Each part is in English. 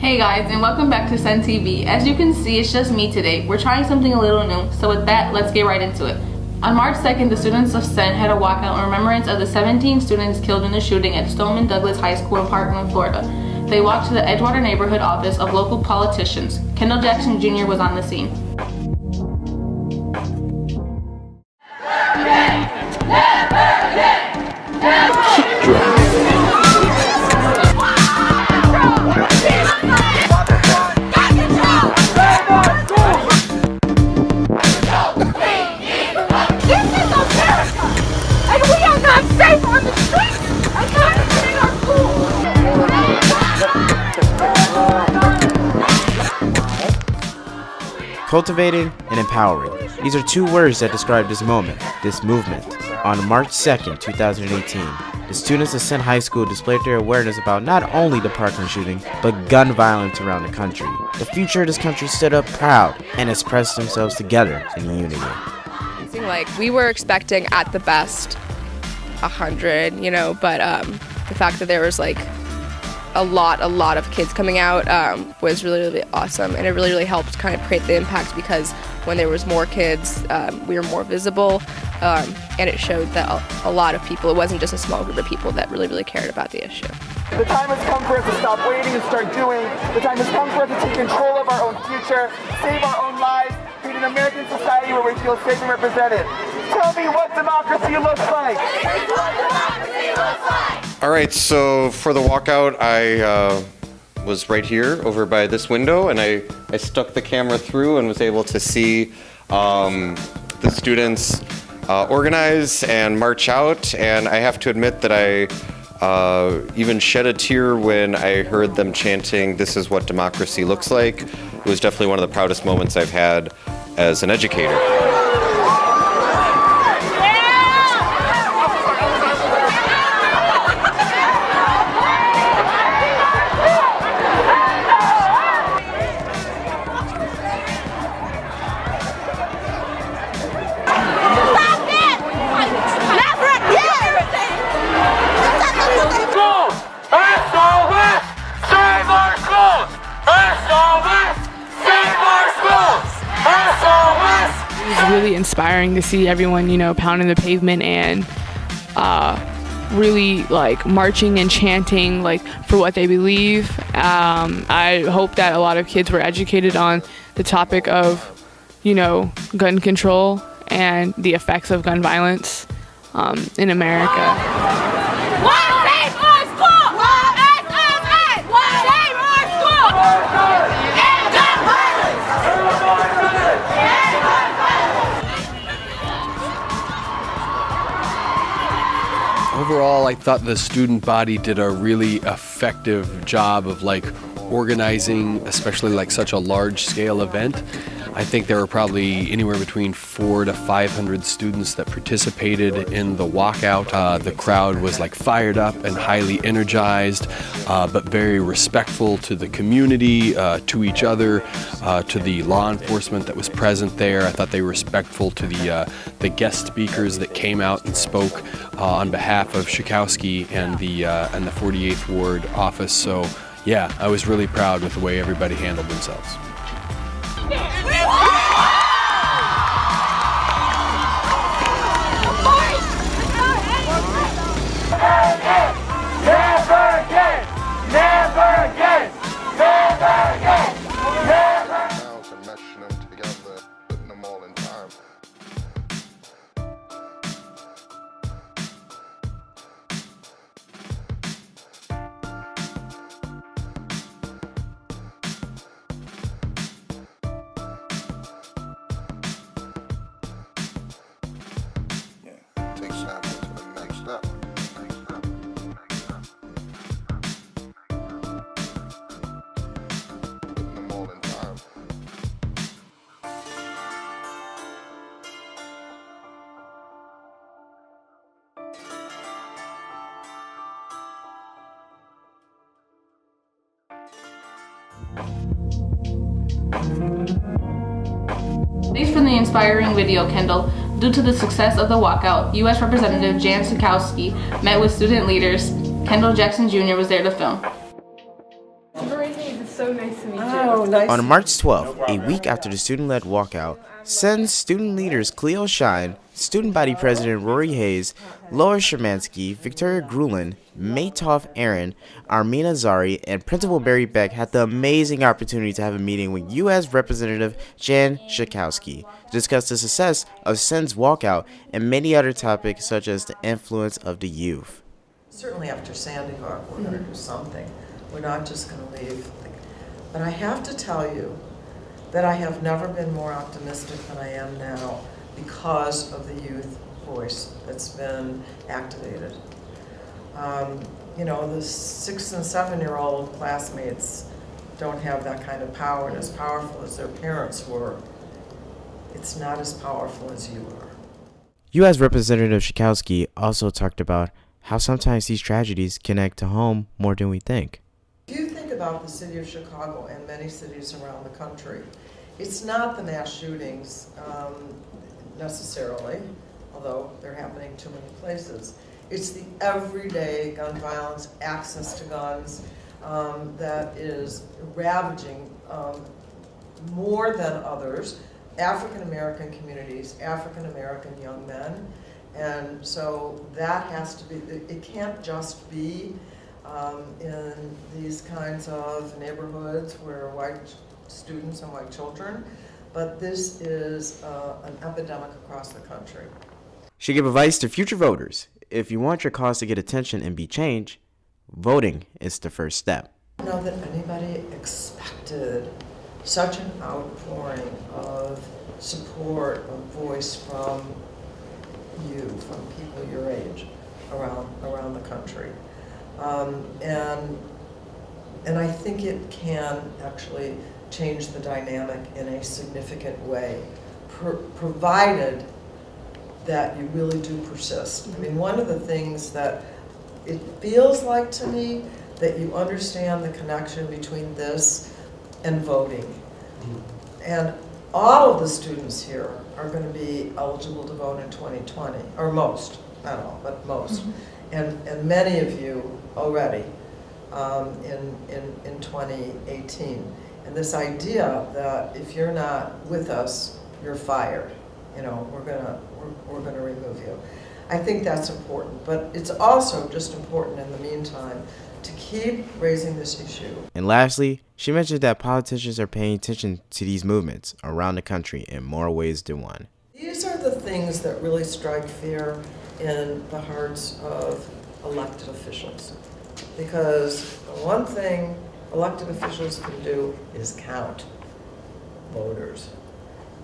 Hey guys, and welcome back to Senn TV. As you can see, it's just me today. We're trying something a little new, so with that, let's get right into it. On March 2nd, the students of Senn had a walkout in remembrance of the 17 students killed in the shooting at Stoneman Douglas High School in Parkland, Florida. They walked to the Edgewater neighborhood office of local politicians. Kendall Jackson Jr. was on the scene. Cultivating and empowering. These are two words that describe this movement. On March 2nd, 2018, the students of Senn High School displayed their awareness about not only the Parkland shooting, but gun violence around the country. The future of this country stood up proud and expressed themselves together in unity. Like, we were expecting at the best 100, but the fact that there was like a lot of kids coming out was really awesome, and it really helped kind of create the impact, because when there was more kids, we were more visible, and it showed that a lot of people, it wasn't just a small group of people that really cared about the issue. The time has come for us to stop waiting and start doing. The time has come for us to take control of our own future, save our own lives, create an American society where we feel safe and represented. Tell me what democracy looks like. All right, so for the walkout, I was right here over by this window, and I stuck the camera through and was able to see the students organize and march out, and I have to admit that I even shed a tear when I heard them chanting, "This is what democracy looks like." It was definitely one of the proudest moments I've had as an educator. It was really inspiring to see everyone, pounding the pavement and really like marching and chanting like for what they believe. I hope that a lot of kids were educated on the topic of, gun control and the effects of gun violence in America. Overall, I thought the student body did a really effective job of organizing, especially such a large scale event. I think there were probably anywhere between 400 to 500 students that participated in the walkout. The crowd was fired up and highly energized, but very respectful to the community, to each other, to the law enforcement that was present there. I thought they were respectful to the guest speakers that came out and spoke on behalf of Schakowsky and the 48th Ward office. So yeah, I was really proud with the way everybody handled themselves. Thanks for the inspiring video, Kendall. Due to the success of the walkout, U.S. Representative Jan Schakowsky met with student leaders. Kendall Jackson Jr. was there to film. Marin, it's so nice Oh, nice. On March 12th, a week after the student-led walkout, Senn's student leaders Cleo Shine, student body president Rory Hayes, Laura Shermansky, Victoria Grulin, Maytoff Aaron, Armina Zari, and Principal Barry Beck had the amazing opportunity to have a meeting with U.S. Representative Jan Schakowsky to discuss the success of Senn's walkout and many other topics such as the influence of the youth. Certainly after Sandy Hook, we're going to do something. We're not just going to leave. But I have to tell you that I have never been more optimistic than I am now because of the youth voice that's been activated. You know, the 6- and 7-year-old classmates don't have that kind of power, and as powerful as their parents were, it's not as powerful as you are. U.S. Representative Schakowsky also talked about how sometimes these tragedies connect to home more than we think. If you think about the city of Chicago and many cities around the country, it's not the mass shootings necessarily, although they're happening too many places. It's the everyday gun violence, access to guns, that is ravaging more than others, African-American communities, African-American young men. And so that has to be, it can't just be in these kinds of neighborhoods where white students and white children, but this is an epidemic across the country. She gave advice to future voters. If you want your cause to get attention and be changed, voting is the first step. I don't know that anybody expected such an outpouring of support, of voice from you, from people your age around the country. And I think it can actually change the dynamic in a significant way, provided that you really do persist. I mean, one of the things that it feels like to me that you understand the connection between this and voting. And all of the students here are going to be eligible to vote in 2020, or most, not all, but most. And many of you already in 2018. And this idea that if you're not with us, you're fired. You know, we're gonna remove you. I think that's important, but it's also just important in the meantime to keep raising this issue. And lastly, she mentioned that politicians are paying attention to these movements around the country in more ways than one. These are the things that really strike fear in the hearts of elected officials. Because the one thing elected officials can do is count voters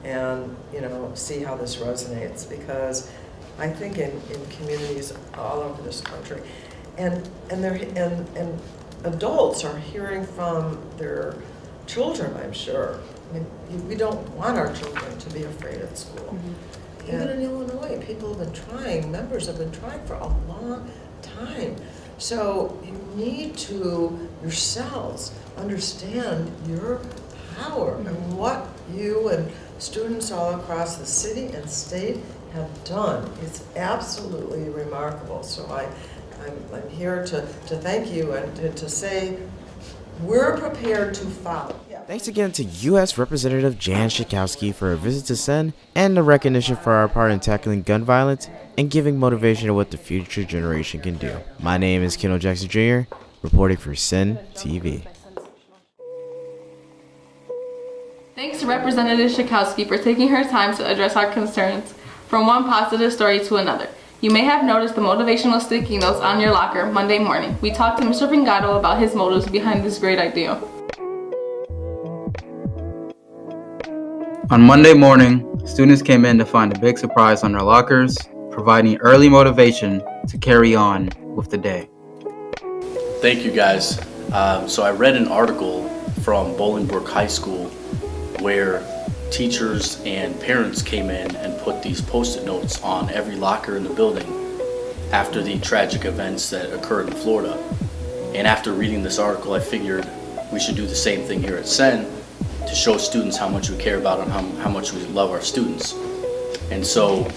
and, you know, see how this resonates. Because I think in communities all over this country, and adults are hearing from their children, I'm sure. I mean, we don't want our children to be afraid at school. Even in Illinois, people have been trying, members have been trying for a long time. So you need to yourselves understand your power and what you and students all across the city and state have done. It's absolutely remarkable. So I'm here to thank you and to say we're prepared to follow. Thanks again to U.S. Representative Jan Schakowsky for her visit to Senn and the recognition for our part in tackling gun violence and giving motivation to what the future generation can do. My name is Kendall Jackson Jr., reporting for Senn TV. Thanks to Representative Schakowsky for taking her time to address our concerns from one positive story to another. You may have noticed the motivational sticky notes on your locker Monday morning. We talked to Mr. Pingato about his motives behind this great idea. On Monday morning, students came in to find a big surprise on their lockers, providing early motivation to carry on with the day. Thank you, guys. So I read an article from Bolingbrook High School where teachers and parents came in and put these post-it notes on every locker in the building after the tragic events that occurred in Florida. And after reading this article, I figured we should do the same thing here at Senn to show students how much we care about and how much we love our students. And so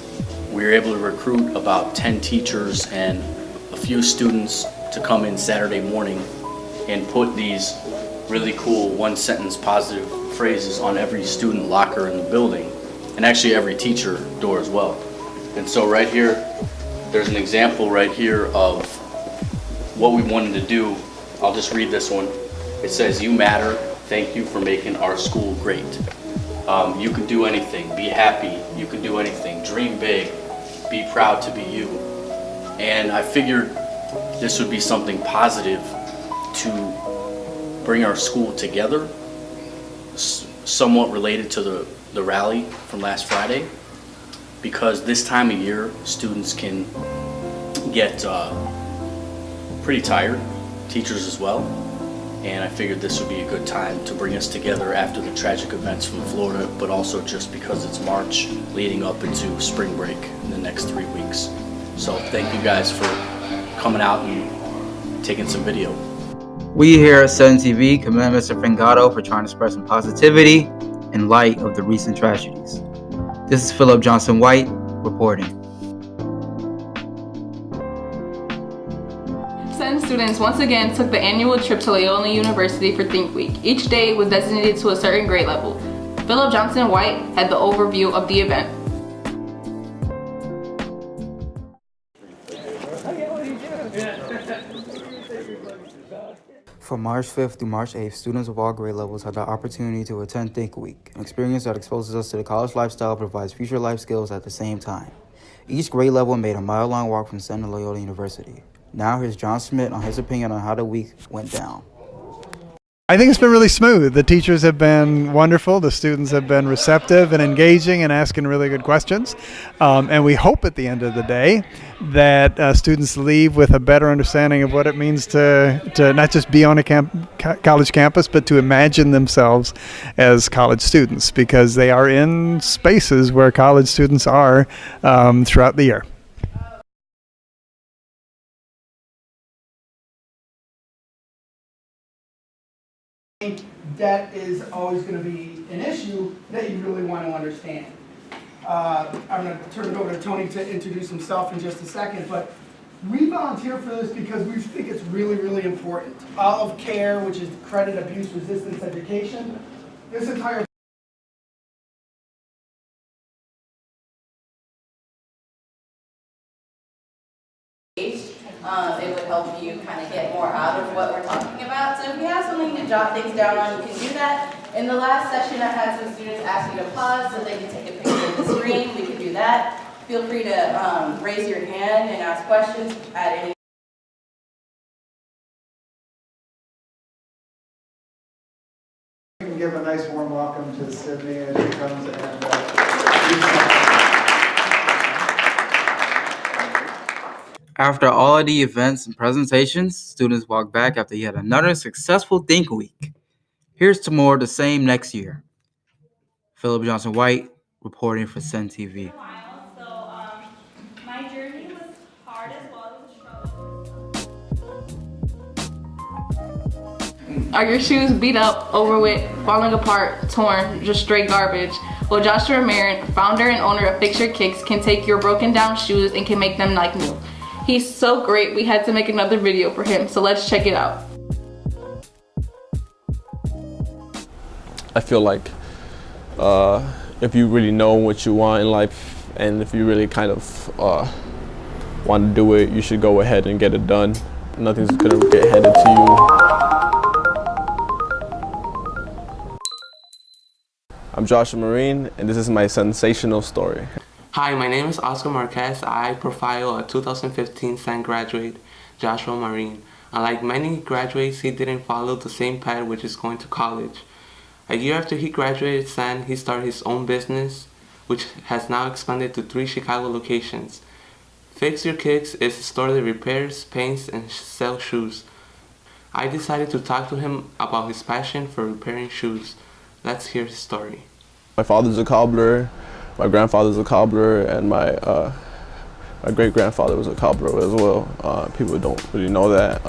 we were able to recruit about 10 teachers and a few students to come in Saturday morning and put these really cool one-sentence positive phrases on every student locker in the building, and actually every teacher door as well. And so right here, there's an example right here of what we wanted to do. I'll just read this one. It says, "You matter. Thank you for making our school great. You can do anything. Be happy. You can do anything. Dream big. Be proud to be you." And I figured this would be something positive to bring our school together, somewhat related to the rally from last Friday, because this time of year, students can get pretty tired, teachers as well. And I figured this would be a good time to bring us together after the tragic events from Florida, but also just because it's March leading up into spring break in the next 3 weeks. So thank you guys for coming out and taking some video. We here at Senn TV commend Mr. Fingato for trying to spread some positivity in light of the recent tragedies. This is Philip Johnson White reporting. Senn students once again took the annual trip to Loyola University for Think Week. Each day was designated to a certain grade level. Philip Johnson White had the overview of the event. From March 5th through March 8th, students of all grade levels had the opportunity to attend Think Week, an experience that exposes us to the college lifestyle and provides future life skills at the same time. Each grade level made a mile-long walk from Senn to Loyola University. Now here's John Schmidt on his opinion on how the week went down. I think it's been really smooth. The teachers have been wonderful. The students have been receptive and engaging and asking really good questions. And we hope at the end of the day that students leave with a better understanding of what it means to not just be on a college campus, but to imagine themselves as college students, because they are in spaces where college students are throughout the year. That is always going to be an issue that you really want to understand. I'm going to turn it over to Tony to introduce himself in just a second, but we volunteer for this because we think it's really, really important. All of CARE, which is Credit Abuse Resistance Education, this entire it would help you kind of get more out of what we're talking about. So if you have something to jot things down on, you can do that. In the last session, I had some students ask me to pause so they can take a picture of the screen. We can do that. Feel free to raise your hand and ask questions at any. We can give a nice warm welcome to Sydney as she comes and After all of the events and presentations, students walked back after yet another successful Think Week. Here's to more of the same next year. Philip Johnson White, reporting for Senn TV. My journey was hard as well as struggle. Are your shoes beat up, over with, falling apart, torn, just straight garbage? Well, Joshua Marin, founder and owner of Fix Your Kicks, can take your broken down shoes and can make them like new. He's so great, we had to make another video for him, so let's check it out. I feel like if you really know what you want in life, and if you really kind of want to do it, you should go ahead and get it done. Nothing's gonna get handed to you. I'm Joshua Marin, and this is my sensational story. Hi, my name is Oscar Marquez. I profile a 2015 Senn graduate, Joshua Marin. Unlike many graduates, he didn't follow the same path, which is going to college. A year after he graduated Senn, he started his own business, which has now expanded to 3 Chicago locations. Fix Your Kicks is a store that repairs, paints, and sells shoes. I decided to talk to him about his passion for repairing shoes. Let's hear his story. My father's a cobbler, my grandfather's a cobbler, and my great-grandfather was a cobbler as well. People don't really know that.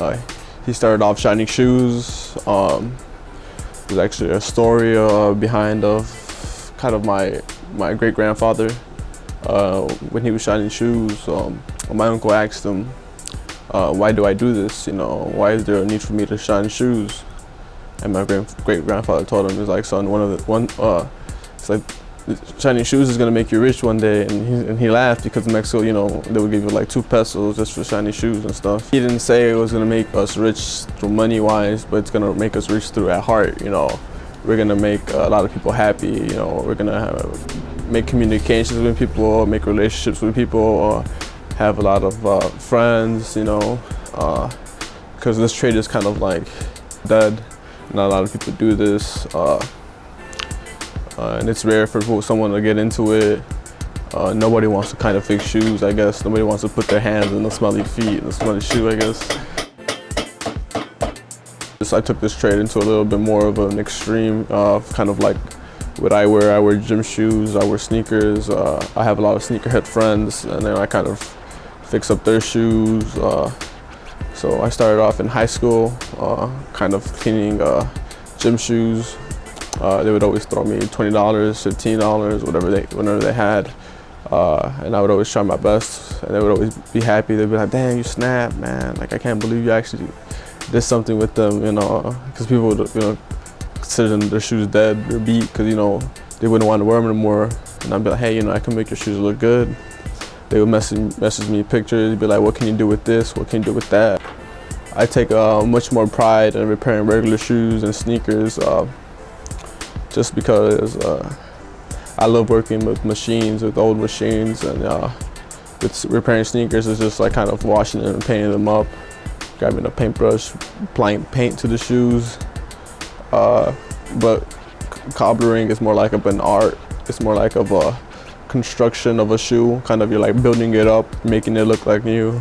He started off shining shoes. There's actually a story behind of kind of my great-grandfather. When he was shining shoes, my uncle asked him, why do I do this? You know, why is there a need for me to shine shoes? And my great grandfather told him, he's like, son, it's like shiny shoes is gonna make you rich one day. And he laughed because in Mexico, you know, they would give you like 2 pesos just for shiny shoes and stuff. He didn't say it was gonna make us rich through money wise, but it's gonna make us rich through at heart. You know, we're gonna make a lot of people happy. You know, we're gonna make communications with people, make relationships with people, have a lot of friends. You know, because this trade is kind of like dead. Not a lot of people do this. And it's rare for someone to get into it. Nobody wants to kind of fix shoes, I guess. Nobody wants to put their hands in the smelly feet and the smelly shoe, I guess. I took this trade into a little bit more of an extreme, kind of like what I wear. I wear gym shoes, I wear sneakers. I have a lot of sneakerhead friends, and then I kind of fix up their shoes. So I started off in high school, kind of cleaning gym shoes. They would always throw me $20, $15, whenever they had, and I would always try my best, and they would always be happy. They'd be like, "Damn, you snapped, man! Like I can't believe you actually did something with them," you know, because people would, you know, consider their shoes dead or beat, because you know they wouldn't want to wear them anymore. And I'd be like, "Hey, you know, I can make your shoes look good." They would message me pictures. They'd be like, "What can you do with this? What can you do with that?" I take much more pride in repairing regular shoes and sneakers. Just because I love working with machines, with old machines, and with repairing sneakers is just like kind of washing them and painting them up, grabbing a paintbrush, applying paint to the shoes. But cobbling is more like of an art. It's more like of a construction of a shoe. Kind of you're like building it up, making it look like new.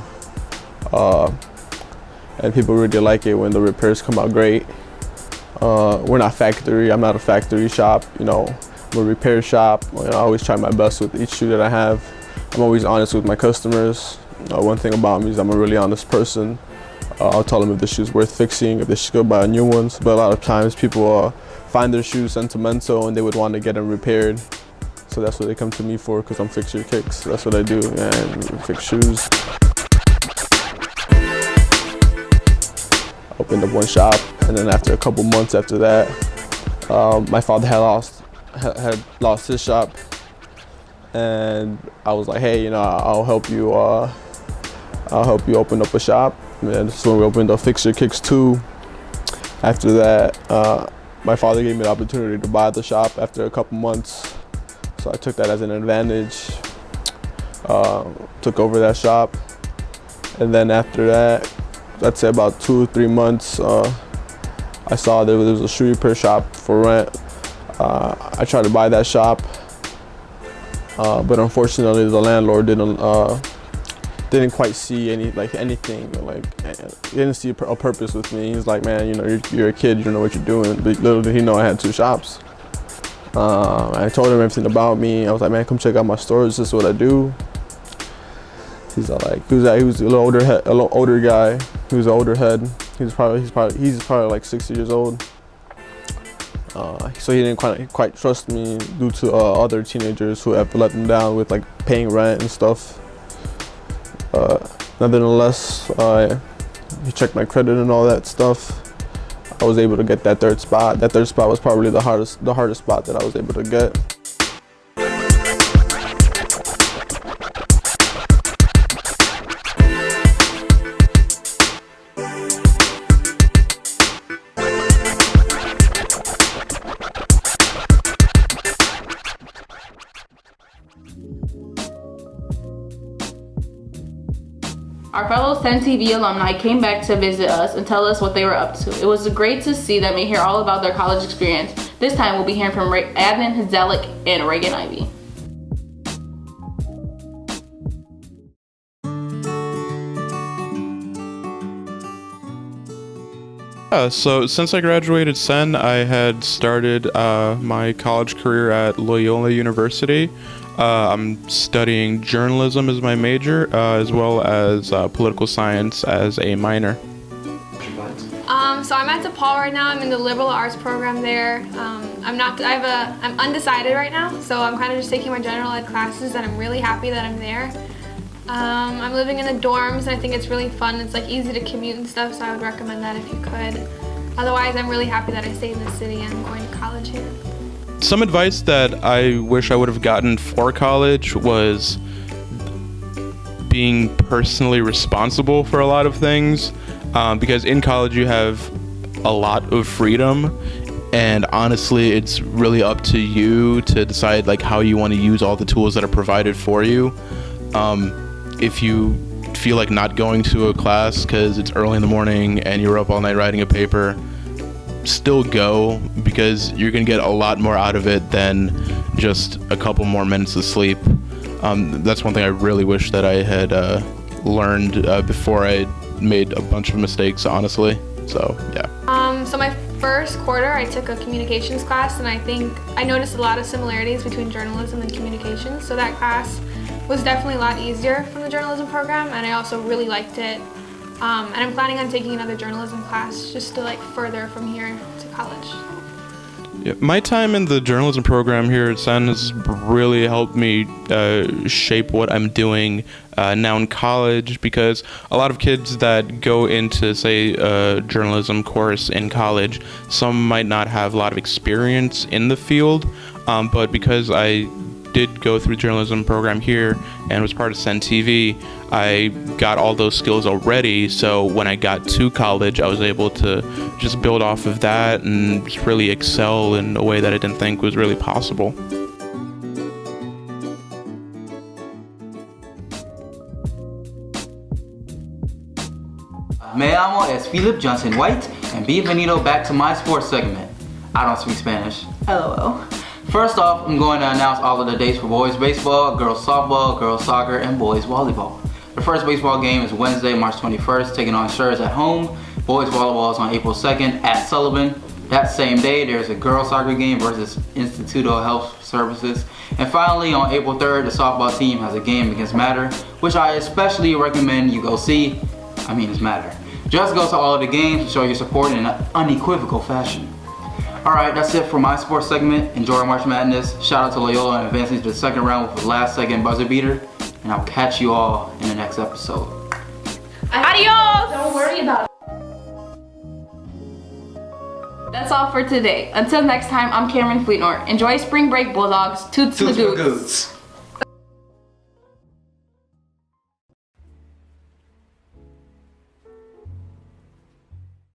And people really like it when the repairs come out great. We're not factory. I'm not a factory shop. You know, I'm a repair shop. You know, I always try my best with each shoe that I have. I'm always honest with my customers. One thing about me is I'm a really honest person. I'll tell them if the shoe's worth fixing, if they should go buy new ones. But a lot of times people find their shoes sentimental and they would want to get them repaired. So that's what they come to me for, because I'm Fix Your Kicks. That's what I do, and fix shoes. Opened up one shop, and then after a couple months after that, my father had lost his shop, and I was like, "Hey, you know, I'll help you open up a shop." And so we opened up Fix Your Kicks 2. After that, my father gave me the opportunity to buy the shop after a couple months, so I took that as an advantage. Took over that shop, and then after that, I'd say about 2 or 3 months, I saw there was a shoe repair shop for rent. I tried to buy that shop, but unfortunately the landlord didn't quite see anything. Like, he didn't see a purpose with me. He's like, "Man, you know, you're a kid, you don't know what you're doing." But little did he know I had 2 shops. I told him everything about me. I was like, "Man, come check out my stores. This is what I do." He's like, he was a little older guy. He was an older head. He's probably like 60 years old. So he didn't quite trust me due to other teenagers who have let him down with like paying rent and stuff. Nevertheless, he checked my credit and all that stuff. I was able to get that 3rd spot. That 3rd spot was probably the hardest spot that I was able to get. Our fellow Senn TV alumni came back to visit us and tell us what they were up to. It was great to see them and hear all about their college experience. This time we'll be hearing from Adnan, Hadzalic, and Reagan Ivie. So since I graduated Senn, I had started my college career at Loyola University. I'm studying journalism as my major, as well as political science as a minor. So I'm at DePaul right now. I'm in the liberal arts program there. I'm undecided right now, so I'm kind of just taking my general ed classes, and I'm really happy that I'm there. I'm living in the dorms, and I think it's really fun. It's like easy to commute and stuff, so I would recommend that if you could. Otherwise, I'm really happy that I stayed in the city and I'm going to college here. Some advice that I wish I would have gotten for college was being personally responsible for a lot of things, because in college you have a lot of freedom, and honestly it's really up to you to decide like how you want to use all the tools that are provided for you. If you feel like not going to a class because it's early in the morning and you're up all night writing a paper, still go, because you're gonna get a lot more out of it than just a couple more minutes of sleep. That's one thing I really wish that I had learned before I made a bunch of mistakes, honestly. So yeah. So my first quarter I took a communications class, and I think I noticed a lot of similarities between journalism and communications. So that class was definitely a lot easier from the journalism program, and I also really liked it. And I'm planning on taking another journalism class just to like further from here to college. Yeah, my time in the journalism program here at Senn has really helped me shape what I'm doing now in college, because a lot of kids that go into, say, a journalism course in college, some might not have a lot of experience in the field, but because I did go through the journalism program here and was part of Senn TV, I got all those skills already. So when I got to college, I was able to just build off of that and just really excel in a way that I didn't think was really possible. Me llamo es Philip Johnson White, and bienvenido back to my sports segment. I don't speak Spanish. LOL. First off, I'm going to announce all of the dates for boys baseball, girls softball, girls soccer, and boys volleyball. The first baseball game is Wednesday, March 21st, taking on Schurz at home. Boys volleyball is on April 2nd at Sullivan. That same day, there's a girls soccer game versus Institute of Health Services. And finally, on April 3rd, the softball team has a game against Matter, which I especially recommend you go see. I mean, it's Matter. Just go to all of the games to show your support in an unequivocal fashion. Alright, that's it for my sports segment. Enjoy March Madness. Shout out to Loyola and advancing to the second round with the last second buzzer beater. And I'll catch you all in the next episode. Adios! Don't worry about it. That's all for today. Until next time, I'm Cameron Fleetnor. Enjoy spring break, Bulldogs. Toots Magoots.